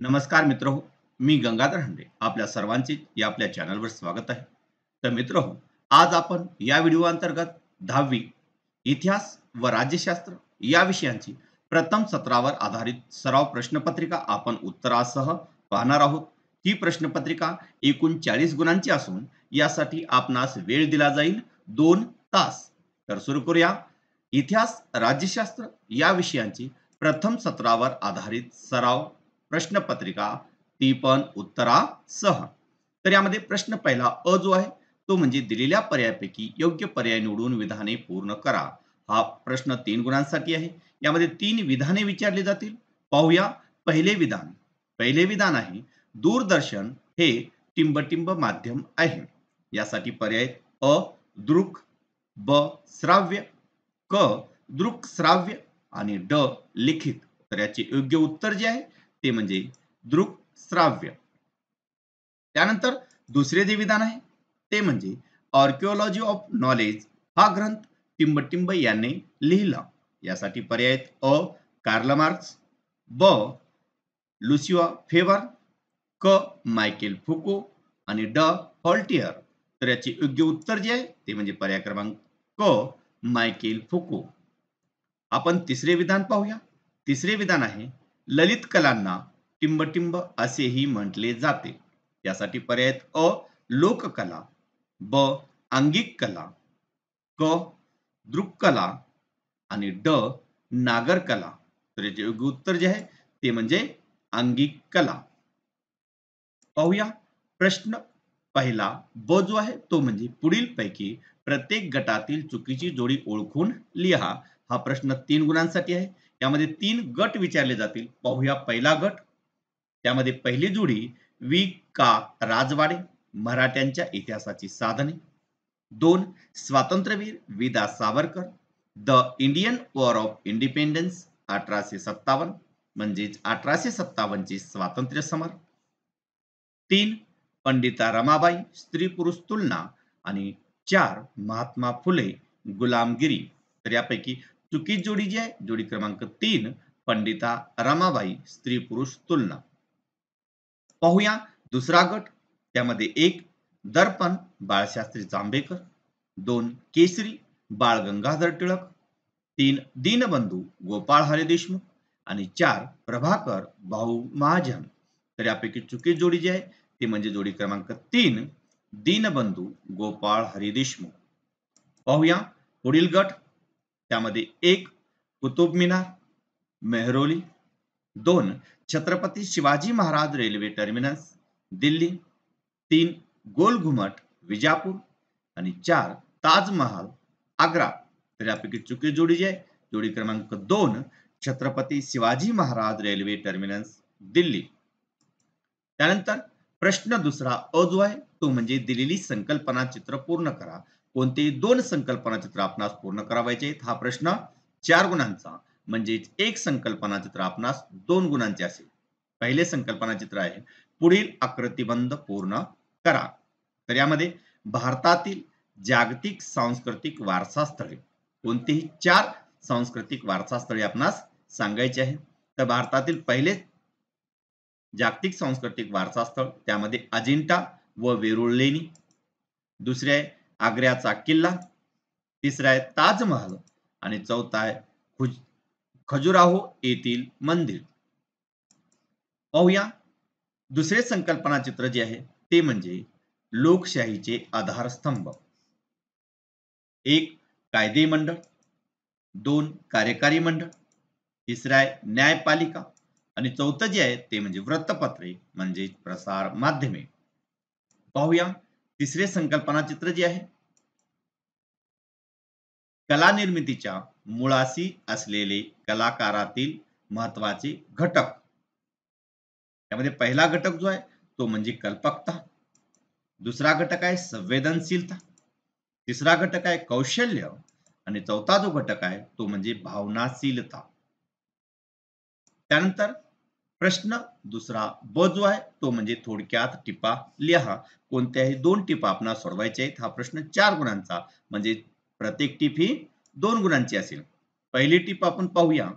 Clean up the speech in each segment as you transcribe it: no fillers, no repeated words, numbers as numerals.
नमस्कार मित्र मी गंगाधर हंडे आपल्या सर्वांचे या आपल्या चॅनलवर स्वागत आहे. तर मित्र आज आपण या व्हिडिओ अंतर्गत 10वी इतिहास व राज्यशास्त्र या विषयांची प्रथम सत्रावर आधारित सराव प्रश्नपत्रिका आपण उत्तरासह पाहणार आहोत. ही प्रश्नपत्रिका एकूण 40 गुणांची असून यासाठी आपणास वेळ दिला जाईल 2 तास. तर सुरू करूया. इतिहास राज्यशास्त्र या विषयांची प्रथम सत्रावर आधारित सराव प्रश्नपत्रिका, ती पण उत्तरासह. तर यामध्ये प्रश्न पहिला अ जो आहे तो म्हणजे दिलेल्या पर्यायापैकी योग्य पर्याय निवडून विधाने पूर्ण करा. हा प्रश्न 3 गुणांसाठी आहे. यामध्ये 3 विधाने विचारली जातील. पाहूया. पहिले विधान आहे दूरदर्शन हे टिंबटिंब माध्यम आहे. यासाठी पर्याय अ दृक, ब श्राव्य, क दृक श्राव्य आणि ड लिखित. तर याचे योग्य उत्तर जे आहे ते म्हणजे दृक श्राव्य. त्यानंतर दुसरे जे विधान आहे ते म्हणजे आर्किओलॉजी ऑफ नॉलेज हा ग्रंथ टिंबटिंब यांनी लिहिला. यासाठी पर्याय अ कार्ल मार्क्स, ब लुसिया फेवर, क मायकेल फुको आणि ड हॉल्टियर. तर याचे योग्य उत्तर जे आहे ते म्हणजे पर्याय क्रमांक क मायकेल फुको. आपण तिसरे विधान पाहूया. तिसरे विधान आहे ललित कलांना टिंबटिंब असेही म्हटले जाते. यासाठी पर्याय अ लोककला, ब अंगिक कला, क दृक्कला आणि ड नागरकला. तर याचे योग्य उत्तर जे आहे ते म्हणजे अंगिक कला. पाहूया. प्रश्न पहिला ब जो आहे तो म्हणजे पुढील पैकी प्रत्येक गटातील चुकीची जोडी ओळखून लिहा. हा प्रश्न 3 गुणांसाठी आहे. यामध्ये 3 गट विचारले जातील. पाहूया पहिला गट. त्यामध्ये पहिली जोडी वि का राजवाडे मराठ्यांच्या इतिहासाची साधने. 2 स्वातंत्र्यवीर विदा Savarkar the Indian war of independence 1857 म्हणजेच 1857 चे स्वातंत्र्य समर. 3 पंडिता रमाबाई स्त्री पुरुष तुलना आणि 4 महात्मा फुले गुलामगिरी. तर यापैकी चुकीची जोडी जी आहे जोडी क्रमांक 3 पंडिता रमाबाई स्त्री पुरुष तुलना. पाहूया दुसरा गट. त्यामध्ये 1 दर्पण बाळशास्त्री जांभेकर, 2 केसरी बाळ गंगाधर टिळक, 3 दीनबंधू गोपाळ हरी देशमुख आणि 4 प्रभाकर भाऊ महाजन. तर यापैकी चुकीची जोडी जी आहे ती म्हणजे जोडी क्रमांक 3 दीनबंधू गोपाळ हरी देशमुख. पाहूया पुढील गट. त्यामध्ये 1 कुतुब मिनार मेहरोली, 2 छत्रपती शिवाजी महाराज रेल्वे टर्मिनस दिल्ली, 3 गोल घुमट विजापूर आणि 4 ताजमहाल आग्रा. तर यापैकी चुकीची जोडी जी आहे जोडी क्रमांक 2 छत्रपती शिवाजी महाराज रेल्वे टर्मिनस दिल्ली. त्यानंतर प्रश्न दुसरा अ जो आहे तो म्हणजे दिलेली संकल्पना चित्र पूर्ण करा. कोणतेही 2 संकल्पना चित्र आपणास पूर्ण करावायचे आहेत. हा प्रश्न 4 गुणांचा म्हणजेच एक संकल्पना चित्र आपणास 2 गुणांचे असेल. पहिले संकल्पना चित्र आहे पुढील आकृतिबंध पूर्ण करा. तर यामध्ये भारतातील जागतिक सांस्कृतिक वारसा स्थळे कोणतेही 4 सांस्कृतिक वारसा स्थळे आपणास सांगायचे आहे. तर भारतातील पहिले जागतिक सांस्कृतिक वारसा स्थळ त्यामध्ये अजिंठा व वेरूळ लेणी, दुसरे आहे आग्र्याचा किल्ला, तिसरा आहे ताजमहल आणि चौथा आहे खजुराहो येथील मंदिर. पाहूया दुसरे संकल्पना चित्र जे आहे ते म्हणजे लोकशाहीचे आधारस्तंभ. 1 कायदे मंडळ, 2 कार्यकारी मंडळ, तिसरा आहे न्यायपालिका आणि चौथं जे आहे ते म्हणजे वृत्तपत्रे म्हणजे प्रसार माध्यमे. पाहूया तिसरे संकल्पना चित्र जे आहे कला निर्मितीच्या मुळाशी असलेले कलाकारातील महत्वाचे घटक. त्यामध्ये पहिला घटक जो आहे तो म्हणजे कल्पकता, दुसरा घटक आहे संवेदनशीलता, तिसरा घटक आहे कौशल्य आणि चौथा जो घटक आहे तो म्हणजे भावनाशीलता. त्यानंतर प्रश्न दुसरा ब जो आहे तो म्हणजे थोडक्यात टिपा लिहा. कोणत्याही 2 टिपा आपणास सोडवायच्या आहेत. हा प्रश्न 4 गुणांचा म्हणजे प्रत्येक टीप ही 2 गुणांची असेल. पहिली टीप आपण पाहूया.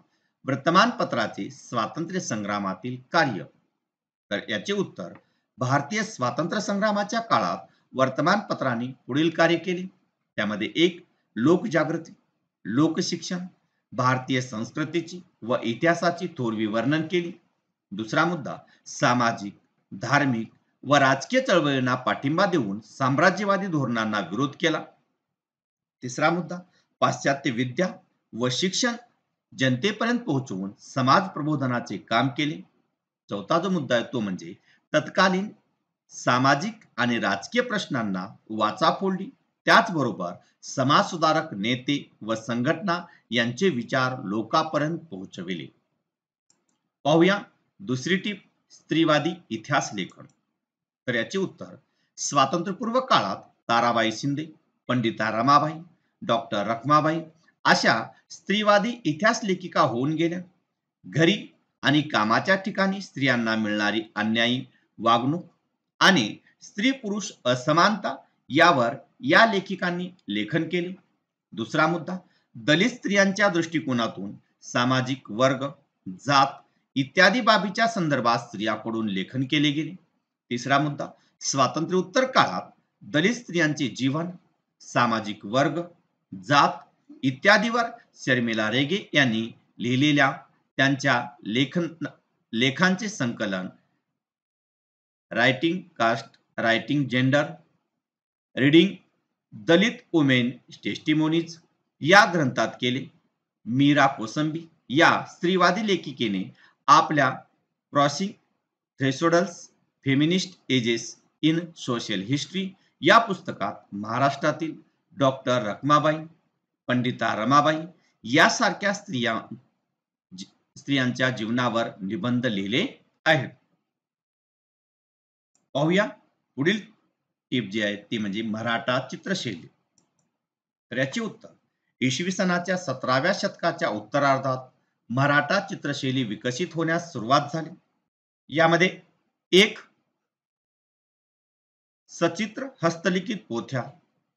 वर्तमानपत्राचे स्वातंत्र्य संग्रामातील कार्य. तर याचे उत्तर, भारतीय स्वातंत्र्य संग्रामाच्या काळात वर्तमानपत्रांनी पुढील कार्य केले. त्यामध्ये एक, लोकजागृती, लोकशिक्षण, भारतीय संस्कृतीची व इतिहासाची थोरवी वर्णन केली. दुसरा मुद्दा, सामाजिक, धार्मिक व राजकीय चळवळींना पाठिंबा देऊन साम्राज्यवादी धोरणांना विरोध केला. तिसरा मुद्दा, पाश्चात्य विद्या व शिक्षण जनतेपर्यंत पोहोचवून समाज प्रबोधनाचे काम केले. चौथा जो मुद्दा आहे तो म्हणजे तत्कालीन सामाजिक आणि राजकीय प्रश्नांना वाचा फोडली. त्याचबरोबर समाज सुधारक नेते व संघटना यांचे विचार लोकांपर्यंत पोहोचविले. पाहूया दुसरी टीप, स्त्रीवादी इतिहास लेखन. तर याचे उत्तर, स्वातंत्र्यपूर्व काळात ताराबाई शिंदे, पंडिता रमाबाई, डॉक्टर रखमाबाई अशा स्त्रीवादी इतिहास लेखिका होऊन गेल्या. घरी आणि कामाच्या ठिकाणी स्त्रियांना मिळणारी अन्यायी वागणूक आणि स्त्री पुरुष असमानता यावर या लेखिकांनी लेखन केले. दुसरा मुद्दा, दलित स्त्रियांच्या दृष्टिकोनातून सामाजिक वर्ग, जात इत्यादी बाबीच्या संदर्भात स्त्रियांकडून लेखन केले गेले. तिसरा मुद्दा, स्वातंत्र्योत्तर काळात दलित स्त्रियांचे जीवन, सामाजिक वर्ग, जात इत्यादीवर शर्मिला रेगे यांनी लिहिलेल्या त्यांच्या लेखांचे संकलन writing caste, writing gender, reading Dalit women testimonies या ग्रंथात केले. मीरा कोसंबी या स्त्रीवादी लेखिकेने आपल्या crossing thresholds, feminist essays in social history या पुस्तकात महाराष्ट्रातील डॉक्टर रखमाबाई, पंडिता रमाबाई यासारख्या स्त्रियांच्या जीवनावर निबंध लिहिले आहेत. पाहूया पुढील टीप जी आहे ती म्हणजे मराठा चित्रशैली. तर याचे उत्तर, इसवी सनाच्या 17व्या शतकाच्या उत्तरार्धात मराठा चित्रशैली विकसित होण्यास सुरुवात झाली. यामध्ये एक, सचित्र हस्तलिखित पोथ्या,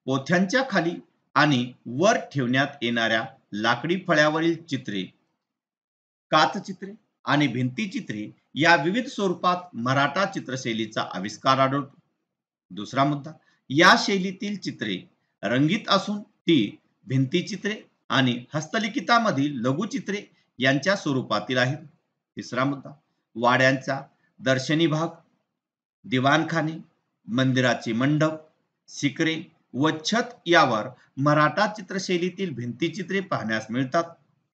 पोथ्यांच्या खाली आणि वर ठेवण्यात येणाऱ्या लाकडी फळ्यावरील चित्रे, काचचित्रे आणि भिंतीचित्रे या विविध स्वरूपात मराठा चित्रशैलीचा आविष्कार आढळतो. दुसरा मुद्दा, या शैलीतील चित्रे रंगीत असून ती भिंतीचित्रे आणि हस्तलिखितामधील लघुचित्रे यांच्या स्वरूपातील आहेत. तिसरा मुद्दा, वाड्यांचा दर्शनी भाग, दिवाणखाने, मंदिराचे मंडप, शिखरे व छत यावर मराठा चित्रशैलीतील भिंतीचित्रे पाहण्यास मिळतात.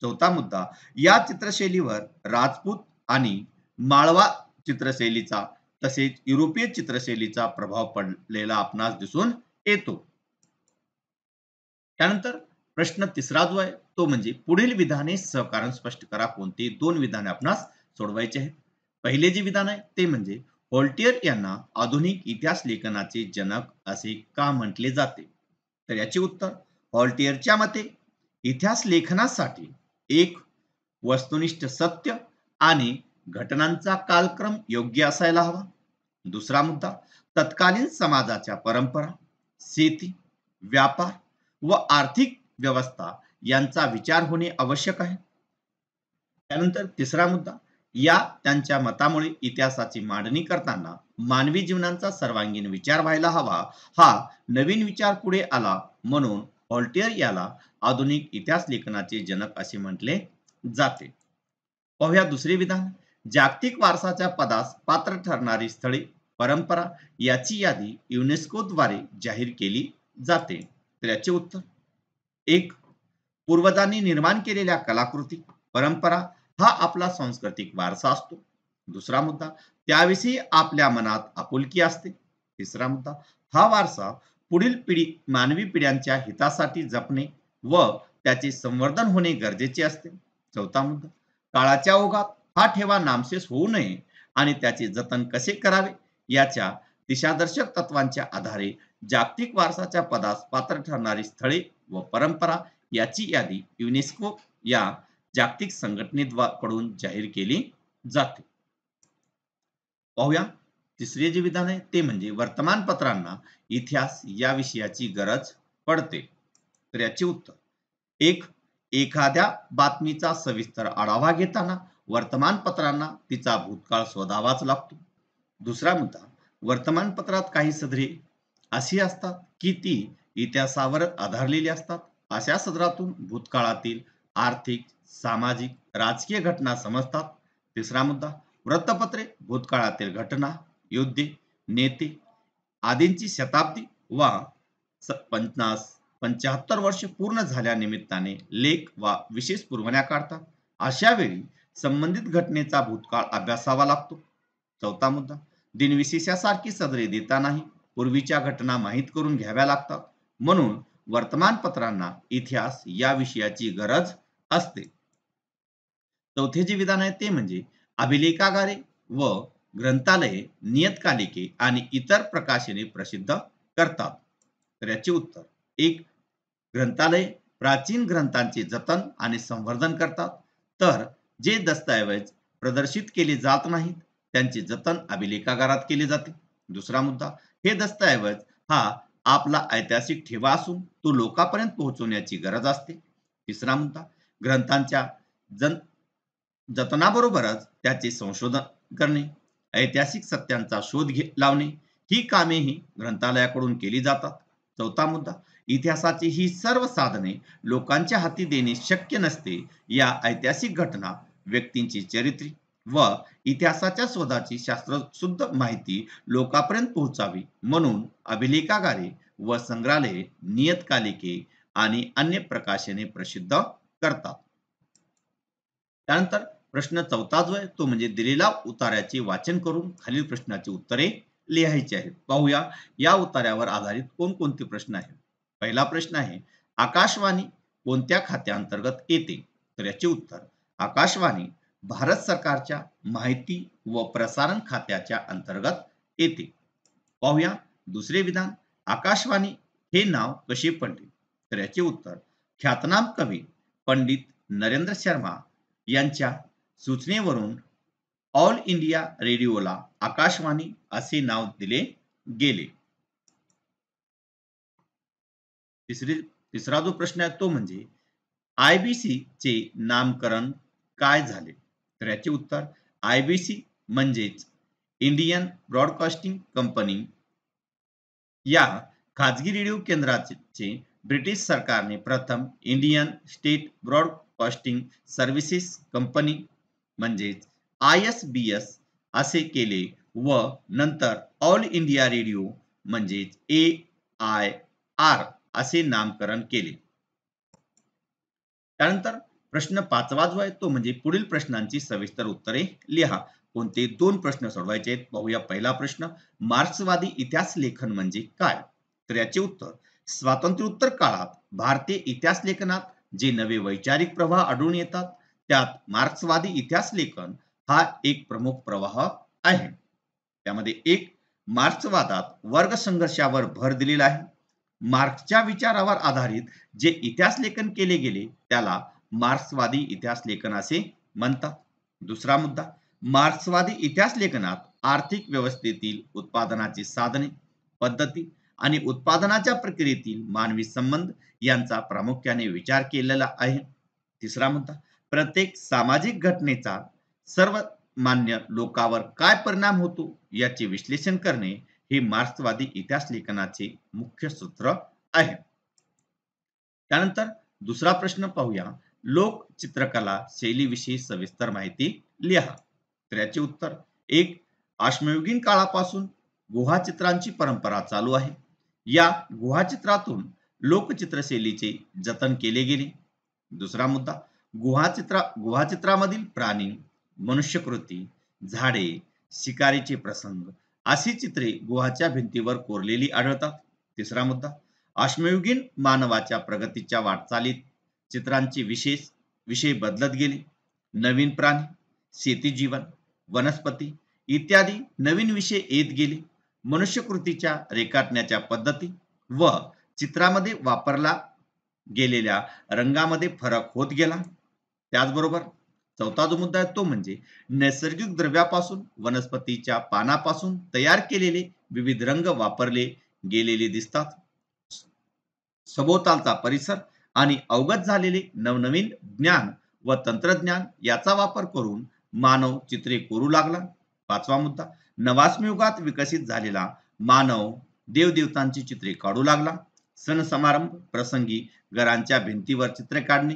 चौथा मुद्दा, या चित्रशैलीवर राजपूत आणि माळवा चित्रशैलीचा तसेच युरोपीय चित्रशैलीचा प्रभाव पडलेला आपणास दिसून येतो. त्यानंतर प्रश्न तिसरा जो आहे तो म्हणजे पुढील विधाने सहकारण स्पष्ट करा. कोणती दोन विधाने आपणास सोडवायची आहेत. पहिले जे विधान आहे ते म्हणजे व्होल्टेयर यांना आधुनिक इतिहास लेखनाचे जनक असे का म्हटले जाते. तर याचे उत्तर, व्होल्टेयरच्या मते इतिहास लेखनासाठी एक, वस्तुनिष्ठ सत्य आणि घटनांचा कालक्रम योग्य असायला हवा. दुसरा मुद्दा, तत्कालीन समाजाच्या परंपरा, शेती, व्यापार व आर्थिक व्यवस्था यांचा विचार होणे आवश्यक आहे. त्यानंतर तिसरा मुद्दा, या त्यांच्या मतामुळे इतिहासाची मांडणी करताना मानवी जीवनाचा सर्वांगीण विचार व्हायला हवा. हा नवीन विचार पुढे आला म्हणून व्होल्टेयर याला आधुनिक इतिहास लेखनाचे जनक असे म्हटले जाते. पाहूया दुसरे विधान, जागतिक वारसाच्या पदास पात्र ठरणारी स्थळे, परंपरा याची यादी युनेस्को द्वारे जाहीर केली जाते. तर याचे उत्तर, एक, पूर्वजांनी निर्माण केलेल्या कलाकृती, परंपरा हा आपला सांस्कृतिक वारसा असतो. दुसरा मुद्दा, त्याविषयी आपल्या मनात आपुलकी असते. तिसरा मुद्दा, हा वारसा पुढील मानवी पिढ्यांच्या हितासाठी जपणे व त्याचे संवर्धन होणे गरजेचे असते. चौथा मुद्दा, काळाच्या ओघात हा ठेवा नामशेष होऊ नये आणि त्याचे जतन कसे करावे याच्या दिशादर्शक तत्वांच्या आधारे जागतिक वारसाच्या पदास पात्र ठरणारी स्थळे व परंपरा याची यादी युनेस्को या जागतिक संघटनेकडून जाहीर केली जाते. पाहूया तिसरे जे विधान आहे ते म्हणजे वर्तमानपत्रांना इतिहास या विषयाची गरज पडते. तर याचे उत्तर, एक, एखाद्या बातमीचा सविस्तर आढावा घेताना वर्तमानपत्रांना तिचा भूतकाळ शोधावाच लागतो. दुसरा मुद्दा, वर्तमानपत्रात काही सदरे अशी असतात की ती इतिहासावर आधारलेली असतात. अशा सदरातून भूतकाळातील आर्थिक, सामाजिक, राजकीय घटना समजतात. तिसरा मुद्दा, वृत्तपत्रे भूतकाळातील घटना, युद्धे, नेते आदींची शताब्दी वा 50-75 वर्ष पूर्ण झाल्यानिमित्ताने लेख वा विशेष पुरवण्या काढतात. अशा वेळी संबंधित घटनेचा भूतकाळ अभ्यासावा लागतो. चौथा मुद्दा, दिनविशेषासारखी सदरे देतानाही पूर्वीच्या घटना माहीत करून घ्याव्या लागतात. म्हणून वर्तमानपत्रांना इतिहास या विषयाची गरज असते. चौथे जे विधान आहे ते म्हणजे अभिलेखागारे व ग्रंथालये नियतकालिके आणि इतर प्रकाशने प्रसिद्ध करतात. तर याचे उत्तर एक, ग्रंथालय प्राचीन ग्रंथांचे जतन आणि संवर्धन करतात, तर जे दस्तऐवज प्रदर्शित केले जात नाहीत त्यांचे जतन अभिलेखागारात केले जाते. दुसरा मुद्दा, हे दस्तऐवज हा आपला ऐतिहासिक ठेवा असून तो लोकांपर्यंत पोहोचवण्याची गरज असते. तिसरा मुद्दा, ग्रंथांच्या जतनाबरोबरच त्याचे संशोधन करणे, ऐतिहासिक सत्यांचा शोध लावणे ही कामेही ग्रंथालयाकडून केली जातात. चौथा मुद्दा, इतिहासाची ही सर्व साधने लोकांच्या हाती देणे शक्य नसते. या ऐतिहासिक घटना, व्यक्तींची चरित्रे व इतिहासाच्या शोधाची शास्त्रशुद्ध माहिती लोकांपर्यंत पोहोचावी म्हणून अभिलेखागारे व संग्रहालये नियतकालिके आणि अन्य प्रकाशने प्रसिद्ध करतात. त्यानंतर प्रश्न चौथा जो आहे तो म्हणजे दिलेल्या उतार्याचे वाचन करून खालील प्रश्नाची उत्तरे लिहायची आहेत. पाहूया या उतार्यावर आधारित कोणकोणते प्रश्न आहेत. पहिला प्रश्न आहे, आकाशवाणी कोणत्या खात्याअंतर्गत येते? तर याचे उत्तर, आकाशवाणी भारत सरकारच्या माहिती व प्रसारण खात्याच्या अंतर्गत येते. पाहूया दुसरे विधान, आकाशवाणी हे नाव कसे पडले? तर याचे उत्तर, ख्यातनाम कवी पंडित नरेंद्र शर्मा यांच्या सूचनेवरून ऑल इंडिया रेडिओला आकाशवाणी असे नाव दिले गेले. तिसरा जो प्रश्न आहे तो म्हणजे आयबीसी चे नामकरण काय झाले? तर याचे उत्तर, आयबीसी म्हणजेच इंडियन ब्रॉडकास्टिंग कंपनी या खाजगी रेडिओ केंद्राचे ब्रिटिश सरकारने प्रथम Indian state broadcasting services company म्हणजेच ISBS असे केले व नंतर ऑल इंडिया रेडिओ म्हणजेच AIR असे नामकरण केले. त्यानंतर प्रश्न पाचवा जो आहे तो म्हणजे पुढील प्रश्नांची सविस्तर उत्तरे लिहा. कोणते दोन प्रश्न सोडवायचे आहेत. पाहूया पहिला प्रश्न, मार्क्सवादी इतिहास लेखन म्हणजे काय? तर याचे उत्तर, स्वातंत्र्योत्तर काळात भारतीय इतिहास लेखनात जे नवे वैचारिक प्रवाह आढळून येतात त्यात मार्क्सवादी इतिहास लेखन हा एक प्रमुख प्रवाह आहे. त्यामध्ये एक, मार्क्सवादात वर्ग संघर्षावर भर दिलेला आहे. मार्क्सच्या विचारावर आधारित जे इतिहास लेखन केले गेले त्याला मार्क्सवादी इतिहास लेखन असे म्हणतात. दुसरा मुद्दा, मार्क्सवादी इतिहास लेखनात आर्थिक व्यवस्थेतील उत्पादनाची साधने, पद्धती आणि उत्पादनाच्या प्रक्रियेतील मानवी संबंध यांचा प्रामुख्याने विचार केलेला आहे. तिसरा मुद्दा, प्रत्येक सामाजिक घटनेचा सर्वमान्य लोकांवर काय परिणाम होतो याचे विश्लेषण करणे हे मार्क्सवादी इतिहास लेखनाचे मुख्य सूत्र आहे. त्यानंतर दुसरा प्रश्न पाहूया, लोक चित्रकला शैलीविषयी सविस्तर माहिती लिहा. तर याचे उत्तर, एक, अश्मयुगीन काळापासून गुहाचित्रांची परंपरा चालू आहे. या गुहाचित्रातून लोकचित्रशैलीचे जतन केले गेले. दुसरा मुद्दा, गुहाचित्रामधील प्राणी, मनुष्यकृती, झाडे, शिकारीचे प्रसंग अशी चित्रे गुहाच्या भिंतीवर कोरलेली आढळतात. तिसरा मुद्दा, अश्मयुगीन मानवाच्या प्रगतीच्या वाटचालीत चित्रांचे विषय बदलत गेले. नवीन प्राणी, शेतीजीवन, वनस्पती इत्यादी नवीन विषय येत गेले. मनुष्यकृतीच्या रेखाटण्याच्या पद्धती व चित्रामध्ये वापरला गेलेल्या रंगामध्ये फरक होत गेला. त्याचबरोबर चौथा जो मुद्दा आहे तो म्हणजे नैसर्गिक द्रव्यापासून, वनस्पतीच्या पानापासून तयार केलेले विविध रंग वापरले गेलेले दिसतात. सभोवतालचा परिसर आणि अवगत झालेले नवनवीन ज्ञान व तंत्रज्ञान याचा वापर करून मानव चित्रे कोरू लागला. पाचवा मुद्दा, नवाश्म युगात विकसित झालेला मानव देवदेवतांची चित्रे काढू लागला. सण समारंभ प्रसंगी घरांच्या भिंतीवर चित्रे काढणे,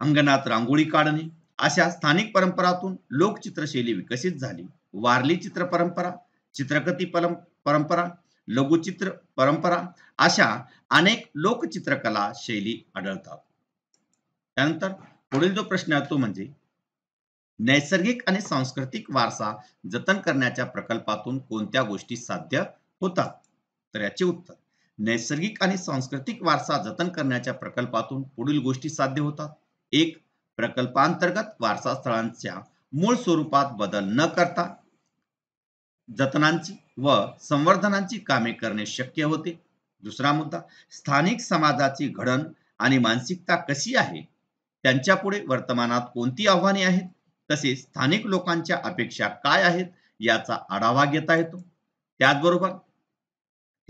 अंगणात रांगोळी काढणे अशा स्थानिक परंपरातून लोकचित्रशैली विकसित झाली. वारली चित्र परंपरा, चित्रकथी परंपरा, लघुचित्र परंपरा अशा अनेक लोकचित्रकला शैली आढळतात. त्यानंतर पुढील जो प्रश्न आहे तो म्हणजे नैसर्गिक आणि सांस्कृतिक वारसा जतन करण्याच्या प्रकल्पातून कोणत्या गोष्टी साध्य होतात? तर याचे उत्तर, नैसर्गिक आणि सांस्कृतिक वारसा जतन करण्याच्या प्रकल्पातून पुढील गोष्टी साध्य होतात. एक, प्रकल्पांतर्गत वारसा स्थळांच्या मूळ स्वरूपात बदल न करता जतनाची व संवर्धनाची कामे करणे शक्य होते. दुसरा मुद्दा, स्थानिक समाजाची घडण आणि मानसिकता कशी आहे, त्यांच्यापुढे वर्तमानात कोणती आव्हाने आहेत, तसेच स्थानिक लोकांच्या अपेक्षा काय आहेत याचा आढावा घेता येतो. त्याचबरोबर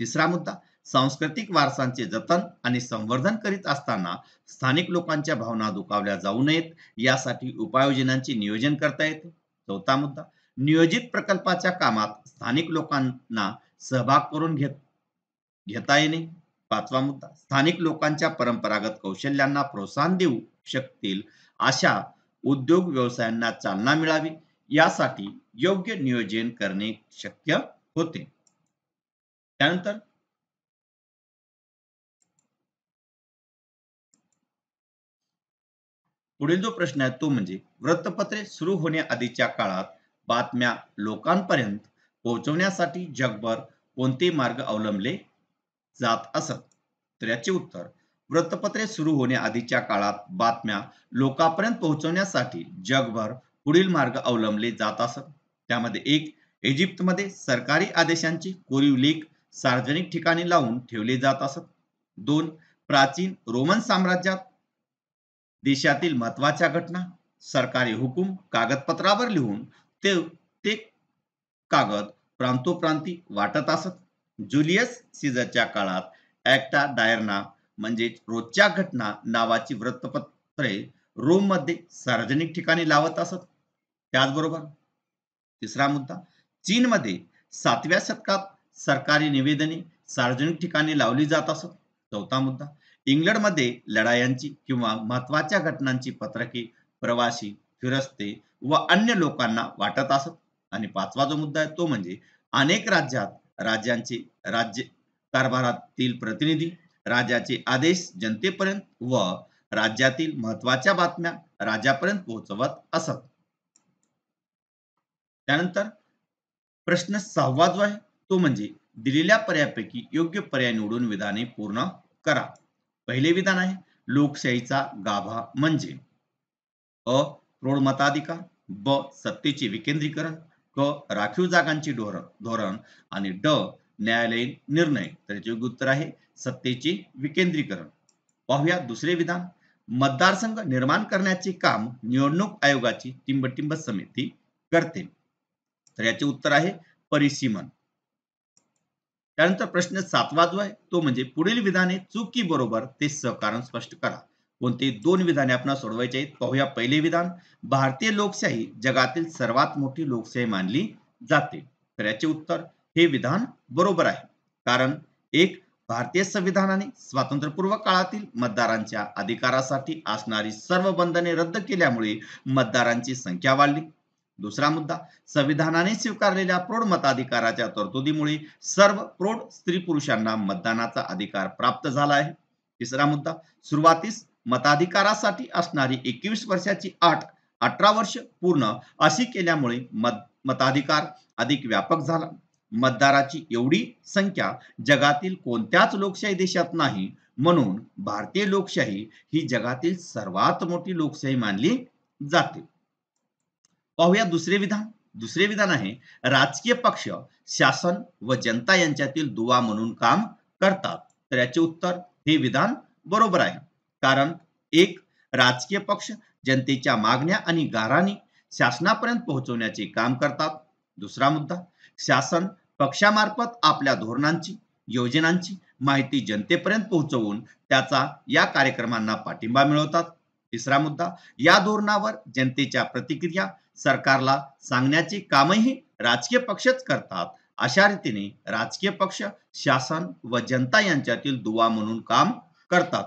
तिसरा मुद्दा, सांस्कृतिक वारसांचे जतन आणि संवर्धन करीत असताना स्थानिक लोकांच्या भावना दुखावल्या जाऊ नयेत यासाठी उपाययोजनांचे नियोजन करता येते. चौथा मुद्दा, नियोजित प्रकल्पाच्या कामात स्थानिक लोकांना सहभाग करून घेता येणे. पाचवा मुद्दा, स्थानिक लोकांच्या परंपरागत कौशल्यांना प्रोत्साहन देऊ शकतील अशा उद्योग व्यवसायांना चालना मिळावी यासाठी योग्य नियोजन करणे शक्य होते. त्यानंतर पुढील जो प्रश्न आहे तो म्हणजे वृत्तपत्रे सुरू होण्याआधीच्या काळात बातम्या लोकांपर्यंत पोहोचवण्यासाठी जगभर कोणते मार्ग अवलंबले जात असत? तर याचे उत्तर, वृत्तपत्रे सुरू होण्याआधीच्या काळात बातम्या लोकांपर्यंत पोहोचवण्यासाठी जगभर पुढील मार्ग अवलंबले जात असत. त्यामध्ये एक, इजिप्तमध्ये सरकारी आदेशांचे कोरीव लेख सार्वजनिक ठिकाणी लावून ठेवले जात असत. दोन, प्राचीन रोमन साम्राज्यात देशातील महत्वाच्या घटना सरकारी हुकूम कागदपत्रावर लिहून ते कागद प्रांतोप्रांती वाटत असत. जुलियस सीझरच्या काळात ऍक्टा डायर्ना म्हणजे रोजच्या घटना नावाची वृत्तपत्रे रोममध्ये सार्वजनिक ठिकाणी लावत असत. त्याचबरोबर तिसरा मुद्दा, चीनमध्ये 7व्या शतकात सरकारी निवेदने सार्वजनिक ठिकाणी लावली जात असत. चौथा मुद्दा, इंग्लंडमध्ये लढायांची किंवा महत्वाच्या घटनांची पत्रके प्रवासी, फिरस्ते व अन्य लोकांना वाटत असत. आणि पाचवा जो मुद्दा आहे तो म्हणजे अनेक राज्यांचे राज्य कारभारातील प्रतिनिधी राजाचे आदेश जनतेपर्यंत व राज्यातील महत्वाच्या बातम्या राजापर्यंत पोहोचवत असत. त्यानंतर प्रश्न 6वा जो आहे तो म्हणजे दिलेल्या पर्यायापैकी योग्य पर्याय निवडून विधाने पूर्ण करा. पहिले विधान आहे लोकशाहीचा गाभा म्हणजे अ, प्रौढ मताधिकार, ब, सत्तेचे विकेंद्रीकरण, क, राखीव जागांचे धोरण आणि ड, न्यायालयीन निर्णय. तर याचे योग्य उत्तर आहे सत्तेचे विकेंद्रीकरण. पाहूया दुसरे विधान, मतदारसंघ निर्माण करण्याचे काम निवडणूक आयोगाची टिंबटिंब समिती करते. तर याचे उत्तर आहे परिसीमन. त्यानंतर प्रश्न 7वा जो आहे तो म्हणजे पुढील विधाने चूक बरोबर ते सहकारण स्पष्ट करा. कोणते दोन विधाने आपण सोडवायचे आहेत? पाहूया पहिले विधान, भारतीय लोकशाही जगातील सर्वात मोठी लोकशाही मानली जाते. तर याचे उत्तर हे विधान बरोबर आहे. कारण एक, भारतीय संविधानाने स्वातंत्र्यपूर्व काळातील मतदारांच्या अधिकारासाठी असणारी सर्व बंधने रद्द केल्यामुळे मतदारांची संख्या वाढली. दुसरा मुद्दा, संविधानाने स्वीकारलेल्या प्रौढ मताधिकाराच्या तरतुदीमुळे सर्व प्रौढ स्त्री पुरुषांना मतदानाचा अधिकार प्राप्त झाला आहे. तिसरा मुद्दा, सुरुवातीस मताधिकारासाठी असणारी 21 वर्षाची अट 18 वर्ष पूर्ण अशी केल्यामुळे मताधिकार अधिक व्यापक झाला. मतदाराची एवढी संख्या जगातील कोणत्याच लोकशाही देशात नाही, म्हणून भारतीय लोकशाही ही जगातील सर्वात मोठी लोकशाही मानली जाते. पाहूया दुसरे विधान. दुसरे विधान आहे राजकीय पक्ष शासन व जनता यांच्यातील दुवा म्हणून काम करतात. तर याचे उत्तर हे विधान बरोबर आहे. कारण एक, राजकीय पक्ष जनतेच्या मागण्या आणि गाऱ्हाणी शासनापर्यंत पोहोचवण्याचे काम करतात. दुसरा मुद्दा, शासन पक्षामार्फत आपल्या धोरणांची योजनांची माहिती जनतेपर्यंत पोहोचवून त्याचा या कार्यक्रमांना पाठिंबा मिळवतात. तिसरा मुद्दा, या धोरणावर जनतेच्या प्रतिक्रिया सरकारला सांगण्याचे कामही राजकीय पक्षच करतात. अशा रीतीने राजकीय पक्ष, शासन व जनता यांच्यातील दुवा म्हणून काम करतात.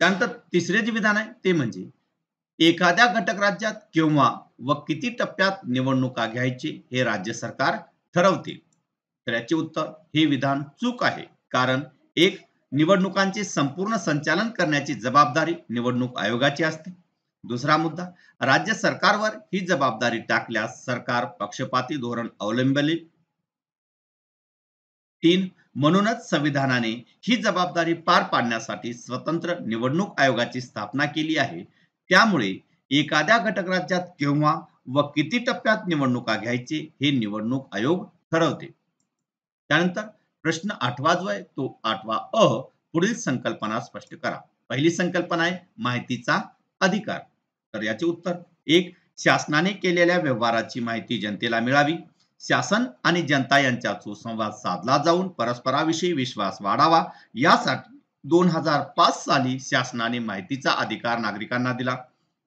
त्यानंतर तिसरे जे विधान आहे ते म्हणजे एखाद्या घटक राज्यात केव्हा व किती टप्प्यात निवडणुका घ्यायची हे राज्य सरकार ठरवते. तर याचे उत्तर हे विधान चूक आहे. कारण एक, निवडणुकांचे संपूर्ण संचालन करण्याची जबाबदारी निवडणूक आयोगाची असते. दुसरा मुद्दा, राज्य सरकारवर ही जबाबदारी टाकल्यास सरकार पक्षपाती धोरण अवलंबेल. 3, म्हणूनच संविधानाने ही जबाबदारी पार पाडण्यासाठी स्वतंत्र निवडणूक आयोगाची स्थापना केली आहे. त्यामुळे एखाद्या घटक राज्यात केव्हा व किती टप्प्यात निवडणुका घ्यायचे हे निवडणूक आयोग ठरवते. त्यानंतर प्रश्न 8वा जो आहे तो 8वा अ, पुढील संकल्पना स्पष्ट करा. पहिली संकल्पना आहे माहितीचा अधिकार. तर याचे उत्तर 1, शासनाने केलेल्या व्यवहाराची माहिती जनतेला मिळावी. शासन आणि जनता यांच्यात सुसंवाद साधला जाऊन परस्पराविषयी विश्वास वाढावा. यासाठी 2005 साली शासनाने माहितीचा अधिकार नागरिकांना दिला.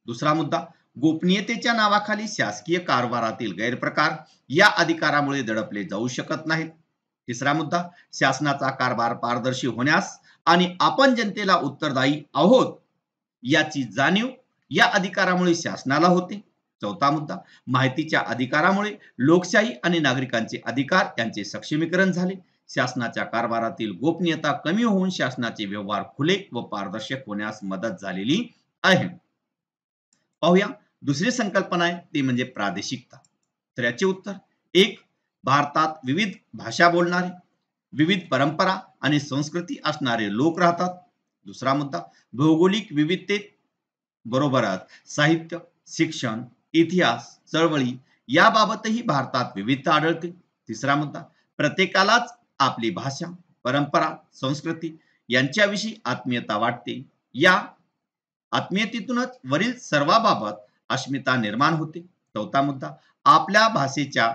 दुसरा मुद्दा, गोपनीयतेच्या नावाखाली शासकीय कारभारातील गैरप्रकार या अधिकारामुळे दडपले जाऊ शकत नाहीत. तिसरा मुद्दा, शासनाचा कारभार पारदर्शी होण्यास आणि आपण जनतेला उत्तरदायी आहोत याची जाणीव या अधिकारामुळे शासनाला होते. चौथा मुद्दा, माहितीच्या अधिकारामुळे लोकशाही आणि नागरिकांचे अधिकार यांचे सक्षमीकरण झाले. शासनाच्या कारभारातील गोपनीयता कमी होऊन शासनाचे व्यवहार खुले व पारदर्शक होण्यास मदत झालेली आहे. पाहूया दुसरी संकल्पना आहे ती म्हणजे प्रादेशिकता. तर याचे उत्तर 1, भारतात विविध भाषा बोलणारे, विविध परंपरा आणि संस्कृती असणारे लोक राहतात. दुसरा मुद्दा, भौगोलिक विविधतेत बरोबरच साहित्य, शिक्षण, इतिहास, चळवळी याबाबतही भारतात विविधता आढळते. तिसरा मुद्दा, प्रत्येकालाच आपली भाषा, परंपरा, संस्कृती यांच्याविषयी आत्मीयता वाटते. या आत्मीयतेतूनच वरील सर्वाबाबत अस्मिता निर्माण होते. चौथा मुद्दा, आपल्या भाषेच्या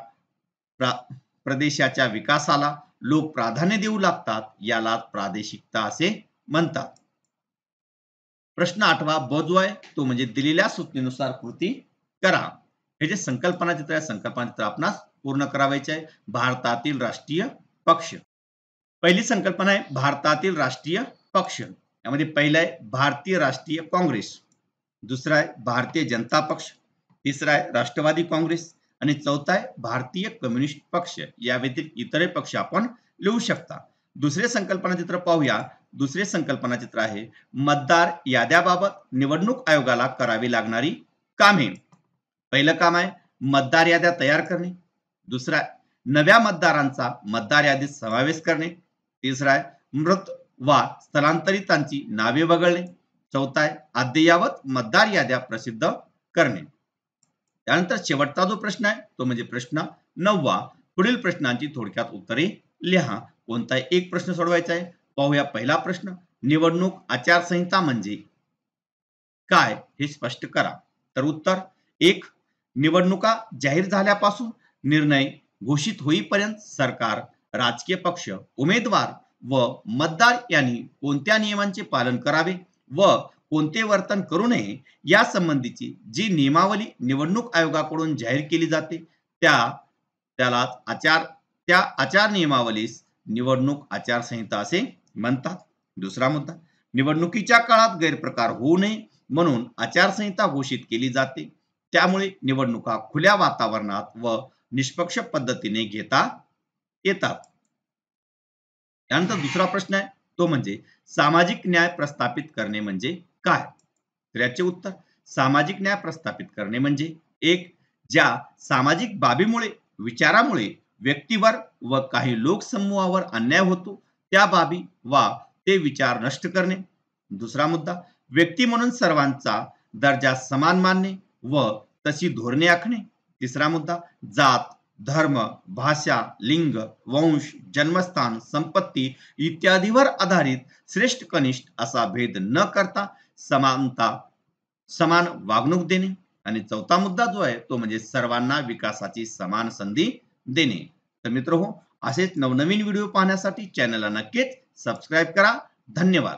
प्रदेशाच्या विकासाला लोक प्राधान्य देऊ लागतात. याला प्रादेशिकता असे म्हणतात. प्रश्न 8वा ब जो आहे तो म्हणजे दिलेल्या सूचनेनुसार कृती करा. हे जे संकल्पना चित्र आहे संकल्पना चित्र आपणास पूर्ण करावायचे आहे. भारतातील राष्ट्रीय पक्ष. पहिली संकल्पना आहे भारतातील राष्ट्रीय पक्ष. यामध्ये पहिला आहे भारतीय राष्ट्रीय काँग्रेस, दुसरा आहे भारतीय जनता पक्ष, तिसरा आहे राष्ट्रवादी काँग्रेस आणि चौथा आहे भारतीय कम्युनिस्ट पक्ष. या व्यतिरिक्त इतरही पक्ष आपण लिहू शकता. दुसरे संकल्पना चित्र पाहूया. दुसरे संकल्पना चित्र आहे मतदार याद्याबाबत निवडणूक आयोगाला करावी लागणारी कामे. पहिलं काम आहे मतदार याद्या तयार करणे. दुसरा आहे नव्या मतदारांचा मतदार यादीत समावेश करणे. तिसरा आहे मृत वा स्थलांतरितांची नावे वगळणे. चौथा आहे अद्ययावत मतदार याद्या प्रसिद्ध करणे. त्यानंतर शेवटचा जो प्रश्न आहे तो म्हणजे प्रश्न 9वा. पुढील प्रश्नांची थोडक्यात उत्तरे लिहा. कोणताही एक प्रश्न सोडवायचा आहे. पाहूया पहिला प्रश्न, निवडणूक आचारसंहिता म्हणजे काय हे स्पष्ट करा. तर उत्तर 1, निवडणुका जाहीर झाल्यापासून निर्णय घोषित होईपर्यंत सरकार, राजकीय पक्ष, उमेदवार व मतदार यांनी कोणत्या नियमांचे पालन करावे व कोणते वर्तन करू नये या संबंधीची जी नियमावली निवडणूक आयोगाकडून जाहीर केली जाते त्याला आचार नियमावलीस निवडणूक आचारसंहिता असे म्हणतात. दुसरा मुद्दा, निवडणुकीच्या काळात गैरप्रकार होऊ नये म्हणून आचारसंहिता घोषित केली जाते. त्यामुळे निवडणुका खुल्या वातावरणात व निष्पक्ष पद्धतीने घेता येतात. त्यानंतर दुसरा प्रश्न आहे तो म्हणजे सामाजिक न्याय प्रस्थापित करणे म्हणजे काय. तर याचे उत्तर, सामाजिक न्याय प्रस्थापित करणे म्हणजे 1, ज्या सामाजिक बाबीमुळे, विचारामुळे व्यक्तीवर व काही लोकसमूहावर अन्याय होतो त्या बाबी वा ते विचार नष्ट करणे. दुसरा मुद्दा, व्यक्ती म्हणून सर्वांचा दर्जा समान मानणे व तशी धोरणे आखणे. तिसरा मुद्दा, जात, धर्म, भाषा, लिंग, वंश, जन्मस्थान, संपत्ती इत्यादीवर आधारित श्रेष्ठ कनिष्ठ असा भेद न करता समान वागणूक देणे. आणि चौथा मुद्दा जो आहे तो म्हणजे सर्वांना विकासाची समान संधी देणे. तर मित्रहो, असेच नवनवीन व्हिडिओ पाहण्यासाठी चॅनलला नक्कीच सबस्क्राईब करा. धन्यवाद.